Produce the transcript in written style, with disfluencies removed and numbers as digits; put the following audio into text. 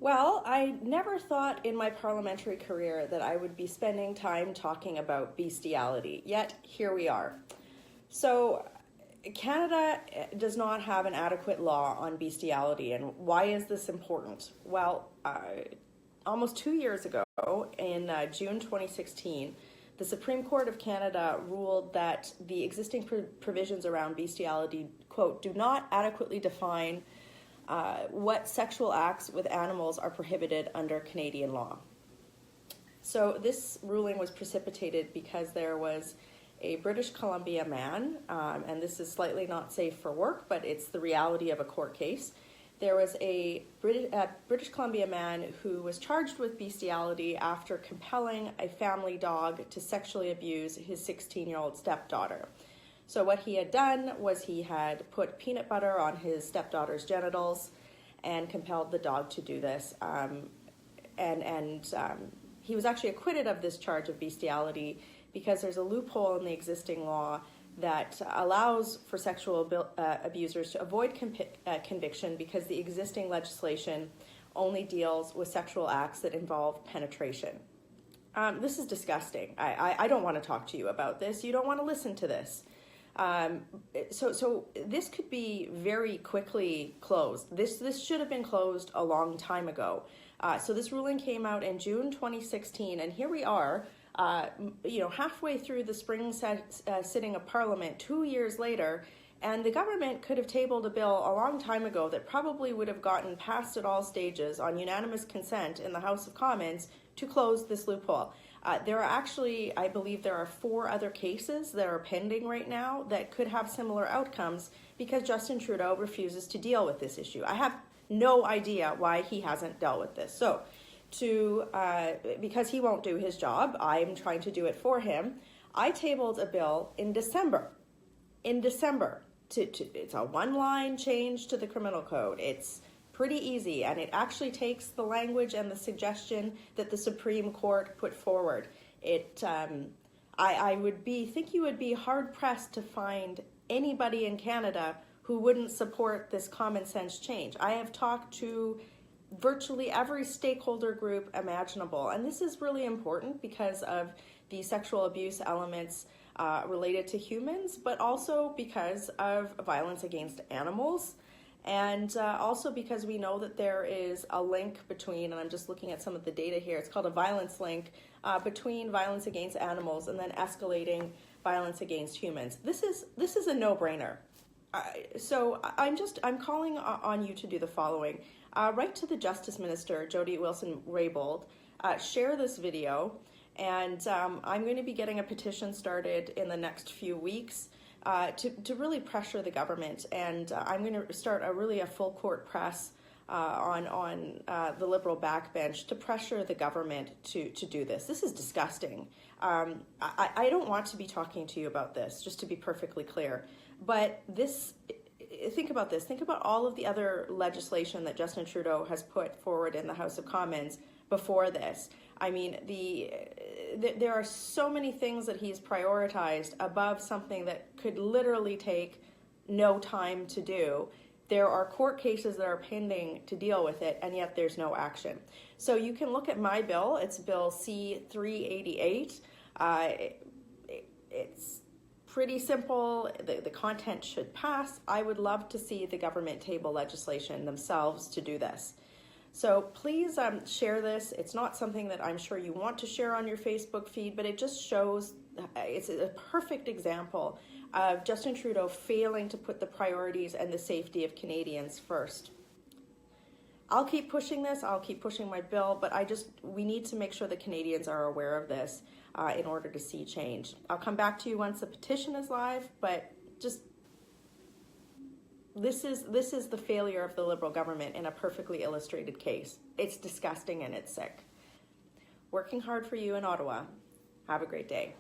Well, I never thought in my parliamentary career that I would be spending time talking about bestiality, yet here we are. So, Canada does not have an adequate law on bestiality, and why is this important? Well, almost 2 years ago, in June 2016, the Supreme Court of Canada ruled that the existing provisions around bestiality, quote, do not adequately define what sexual acts with animals are prohibited under Canadian law. So this ruling was precipitated because there was a British Columbia man, and this is slightly not safe for work, but it's the reality of a court case. There was a British Columbia man who was charged with bestiality after compelling a family dog to sexually abuse his 16-year-old stepdaughter. So what he had done was he had put peanut butter on his stepdaughter's genitals and compelled the dog to do this. He was actually acquitted of this charge of bestiality because there's a loophole in the existing law that allows for sexual abusers to avoid conviction because the existing legislation only deals with sexual acts that involve penetration. This is disgusting. I don't want to talk to you about this. You don't want to listen to this. So this could be very quickly closed. This should have been closed a long time ago. So this ruling came out in June 2016, and here we are, halfway through the spring sitting of Parliament 2 years later, and the government could have tabled a bill a long time ago that probably would have gotten passed at all stages on unanimous consent in the House of Commons to close this loophole. There are actually, I believe there are 4 other cases that are pending right now that could have similar outcomes because Justin Trudeau refuses to deal with this issue. I have no idea why he hasn't dealt with this. So, because he won't do his job, I'm trying to do it for him. I tabled a bill in December. It's a one-line change to the criminal code. It's pretty easy, and it actually takes the language and the suggestion that the Supreme Court put forward. I think you would be hard-pressed to find anybody in Canada who wouldn't support this common sense change. I have talked to virtually every stakeholder group imaginable, and this is really important because of the sexual abuse elements related to humans, but also because of violence against animals. And also because we know that there is a link between, and I'm just looking at some of the data here, it's called a violence link between violence against animals and then escalating violence against humans. This is a no-brainer. So I'm calling on you to do the following. Write to the Justice Minister, Jody Wilson-Raybould, share this video, and I'm going to be getting a petition started in the next few weeks to really pressure the government, and I'm going to start a full court press on the Liberal backbench to pressure the government to do this. This is disgusting. I don't want to be talking to you about this, just to be perfectly clear, but think about this. Think about all of the other legislation that Justin Trudeau has put forward in the House of Commons before this. I mean, there are so many things that he's prioritized above something that could literally take no time to do. There are court cases that are pending to deal with it, and yet there's no action. So you can look at my bill. It's Bill C-388. It's pretty simple. The content should pass. I would love to see the government table legislation themselves to do this. So please share this. It's not something that I'm sure you want to share on your Facebook feed, but it just shows, it's a perfect example of Justin Trudeau failing to put the priorities and the safety of Canadians first. I'll keep pushing this. I'll keep pushing my bill, but we need to make sure that Canadians are aware of this in order to see change. I'll come back to you once the petition is live, but just this is the failure of the Liberal government in a perfectly illustrated case. It's disgusting and it's sick. Working hard for you in Ottawa. Have a great day.